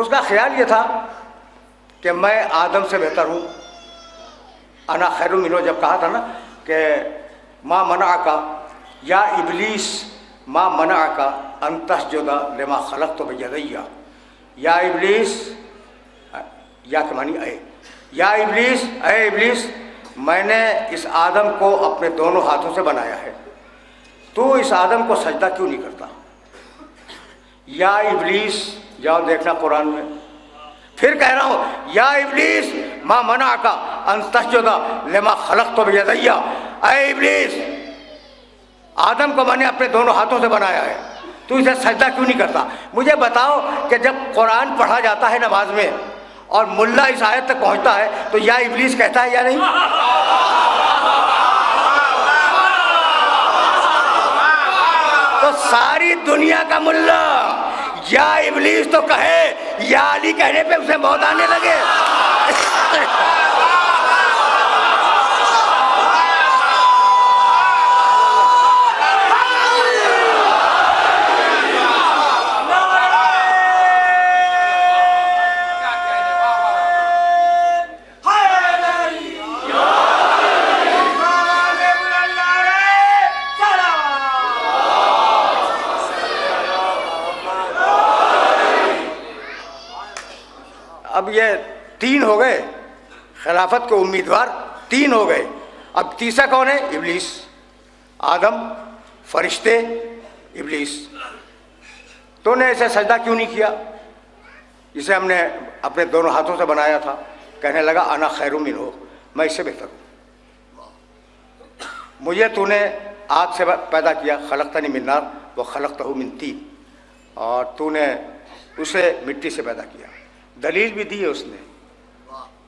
उसका ख्याल ये था कि मैं आदम से बेहतर हूँ। अना खैरुम मिनो जब कहा था ना कि माँ मना का या इबलीस माँ मना का अंतस्जुदा लिमा खलक तो यदैया, या इबलीस, या के मानी अय, या इबलीस, अय इबलीस, मैंने इस आदम को अपने दोनों हाथों से बनाया है, तो इस आदम को सजदा क्यों नहीं करता। या इबलीस, जाओ देखना कुरान में। फिर कह रहा हूँ या इबलीस माँ मना का अंतस्जुदा लिमा खलक तो यदैया, अय इबलीस, आदम को मैंने अपने दोनों हाथों से बनाया है, तू इसे सजदा क्यों नहीं करता। मुझे बताओ कि जब कुरान पढ़ा जाता है नमाज में और मुल्ला इस आयत तक पहुंचता है तो या इबलीस कहता है या नहीं। तो सारी दुनिया का मुल्ला या इबलीस तो कहे, या अली कहने पे उसे मौत आने लगे। अब ये 3 हो गए खिलाफत के उम्मीदवार, 3 हो गए। अब तीसरा कौन है? इबलीस। आदम, फरिश्ते, इबलीस। तूने इसे सजदा क्यों नहीं किया, जिसे हमने अपने दोनों हाथों से बनाया था। कहने लगा अना खैरुम मिन्हु, मैं इससे बेहतर हूँ। मुझे तूने आग से पैदा किया, खलक़तनी मिन नार व खलक़तहु मिन तीन, और तूने उसे मिट्टी से पैदा किया। दलील भी दी है उसने,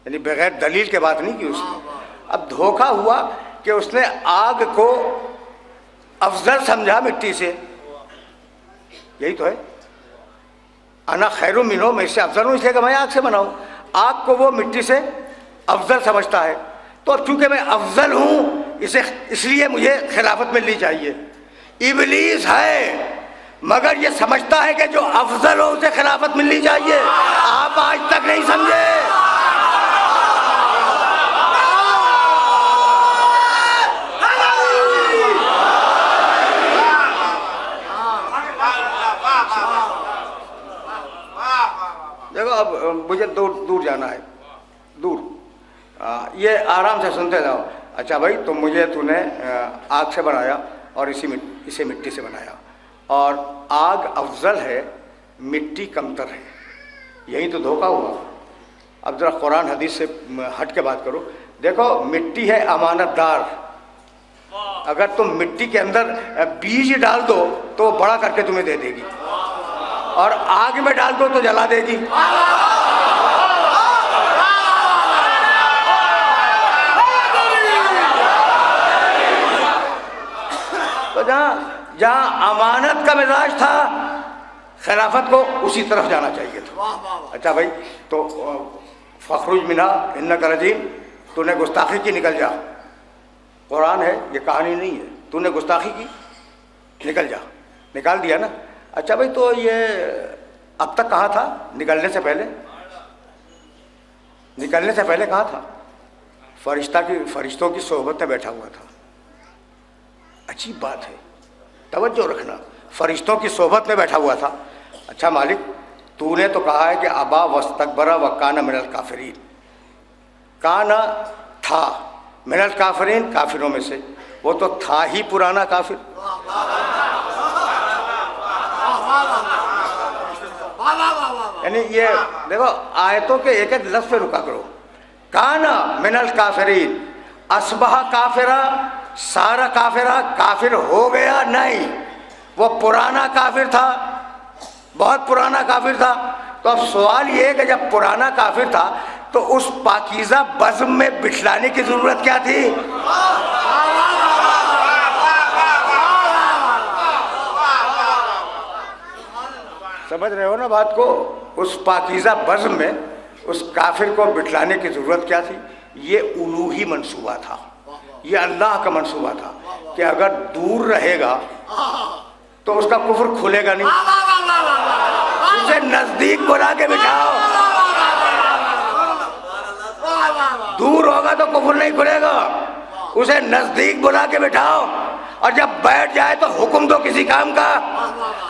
यानी बगैर दलील के बात नहीं की उसने। अब धोखा हुआ कि उसने आग को अफजल समझा मिट्टी से। यही तो है, अना खैरुम मिन्हु, मैं इससे अफजल हूँ इसलिए कि मैं आग से बनाऊँ। आग को वो मिट्टी से अफजल समझता है, तो चूंकि मैं अफजल हूँ इसे इसलिए मुझे खिलाफत मिलनी चाहिए। इबलीस है मगर ये समझता है कि जो अफजल हो उसे खिलाफत मिलनी चाहिए। आप आज तक नहीं समझे। देखो अब मुझे दूर जाना है, दूर। ये आराम से सुनते जाओ। अच्छा भाई, तो मुझे तूने आग से बनाया और इसे मिट्टी से बनाया, और आग अफजल है, मिट्टी कमतर है। यही तो धोखा हुआ। अब ज़रा कुरान हदीस से हट के बात करो। देखो, मिट्टी है अमानतदार। अगर तुम मिट्टी के अंदर बीज डाल दो तो बड़ा करके तुम्हें दे देगी, और आग में डाल दो तो जला देगी। तो जहाँ अमानत का मिजाज था, खिलाफत को उसी तरफ जाना चाहिए था। अच्छा भाई, तो फखरुज मिना इन्नका रजीम, तूने गुस्ताखी की, निकल जा। कुरान है, ये कहानी नहीं है। तूने गुस्ताखी की, निकल जा। निकाल दिया ना। अच्छा भाई, तो ये अब तक कहाँ था? निकलने से पहले, निकलने से पहले कहाँ था? फरिश्तों की सोहबत में बैठा हुआ था। अजीब बात है, तवज्जो रखना। फरिश्तों की सोहबत में बैठा हुआ था। अच्छा मालिक, तूने तो कहा है कि अबा वस्तकबरा व काना मिनल काफिरीन। काना था मिनल काफिरीन, काफिरों में से। वो तो था ही पुराना काफिर। यानी ये देखो, आयतों के एक एक लफ्ज़ पे रुका करो। काना मिनल काफिरीन, असबहा काफिरा, सारा काफिरा काफिर हो गया नहीं। वो पुराना काफिर था, बहुत पुराना काफिर था। तो अब सवाल ये है कि जब पुराना काफिर था तो उस पाकीज़ा बज़्म में बिठलाने की ज़रूरत क्या थी? समझ रहे हो ना बात को? उस पाकीज़ा बज़्म में उस काफिर को बिठलाने की ज़रूरत क्या थी? ये उलूही मंसूबा था, ये अल्लाह का मंसूबा था कि अगर दूर रहेगा तो उसका कुफ्र खुलेगा नहीं। उसे नजदीक बुला के बिठाओ। दूर होगा तो कुफ्र नहीं खुलेगा, उसे नजदीक बुला के बिठाओ, और जब बैठ जाए तो हुक्म दो किसी काम का,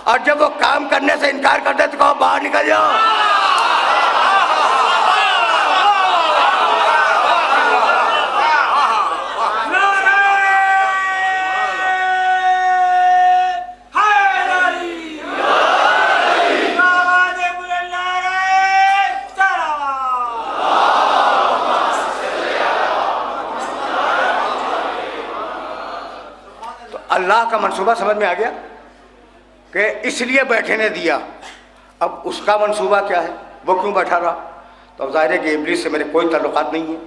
और जब वो काम करने से इनकार कर दे तो कहो बाहर निकल जाओ। अल्लाह का मंसूबा समझ में आ गया कि इसलिए बैठने दिया। अब उसका मंसूबा क्या है, वो क्यों बैठा रहा? तो ज़ाहिर है कि इब्लीस से मेरे कोई ताल्लुकात नहीं है,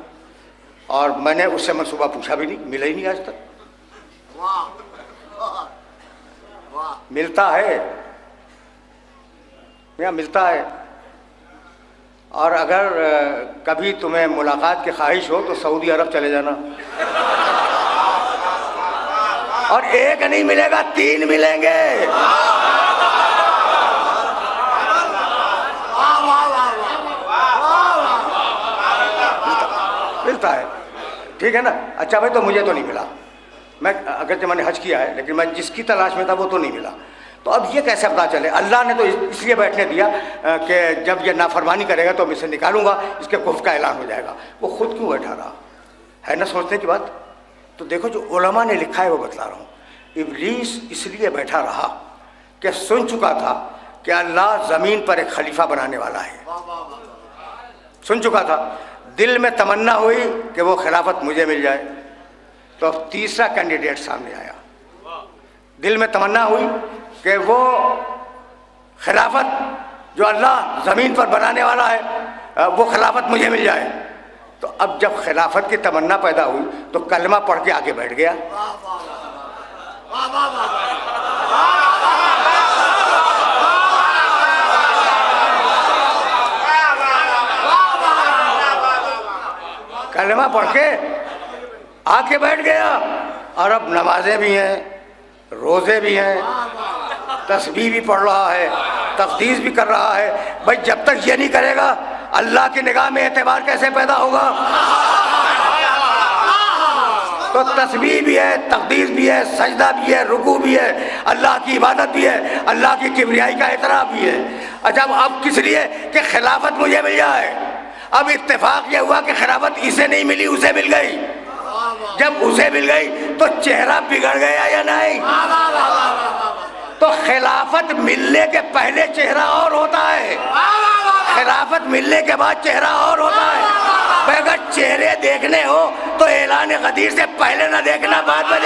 और मैंने उससे मंसूबा पूछा भी नहीं, मिला ही नहीं आज तक। मिलता है या मिलता है। और अगर कभी तुम्हें मुलाकात की ख्वाहिश हो तो सऊदी अरब चले जाना, और एक नहीं मिलेगा, 3 मिलेंगे। मिलता है, ठीक है ना। अच्छा भाई, तो मुझे तो नहीं मिला, मैं अगरचे मैंने हज किया है, लेकिन मैं जिसकी तलाश में था वो तो नहीं मिला। तो अब ये कैसे पता चले? अल्लाह ने तो इसलिए बैठने दिया कि जब ये नाफरमानी करेगा तो मैं इसे निकालूंगा, इसके कुफ्र का ऐलान हो जाएगा। वो खुद क्यों बैठा रहा है ना, सोचने की बात। तो देखो, जो उलमा ने लिखा है वो बतला रहा हूँ। इब्लीस इसलिए बैठा रहा कि सुन चुका था कि अल्लाह ज़मीन पर एक खलीफा बनाने वाला है, सुन चुका था। दिल में तमन्ना हुई कि वो खिलाफत मुझे मिल जाए, तो अब तीसरा कैंडिडेट सामने आया। दिल में तमन्ना हुई कि वो खिलाफत जो अल्लाह ज़मीन पर बनाने वाला है, वो खिलाफत मुझे मिल जाए। तो अब जब खिलाफत की तमन्ना पैदा हुई तो कलमा पढ़ के आगे बैठ गया। कलमा पढ़ के आके बैठ गया। और अब नमाजें भी हैं, रोज़े भी हैं, तस्बीह भी पढ़ रहा है, तक़दीस भी कर रहा है। भाई जब तक ये नहीं करेगा, अल्लाह की निगाह में एतबार कैसे पैदा होगा? तो तस्बीह भी है, तक़दीस भी है, सजदा भी है, रुकू भी है, अल्लाह की इबादत भी है, अल्लाह की किबरियाई का एतराफ़ भी है। अच्छा, अब किस लिए? कि खिलाफत मुझे मिल जाए। अब इत्तेफाक ये हुआ कि खिलाफत इसे नहीं मिली, उसे मिल गई। जब उसे मिल गई तो चेहरा बिगड़ गया या नहीं? तो खिलाफत मिलने के पहले चेहरा और होता है, खिलाफत मिलने के बाद चेहरा और होता है। अगर चेहरे देखने हो तो ऐलान गदीर से पहले ना देखना, बाद में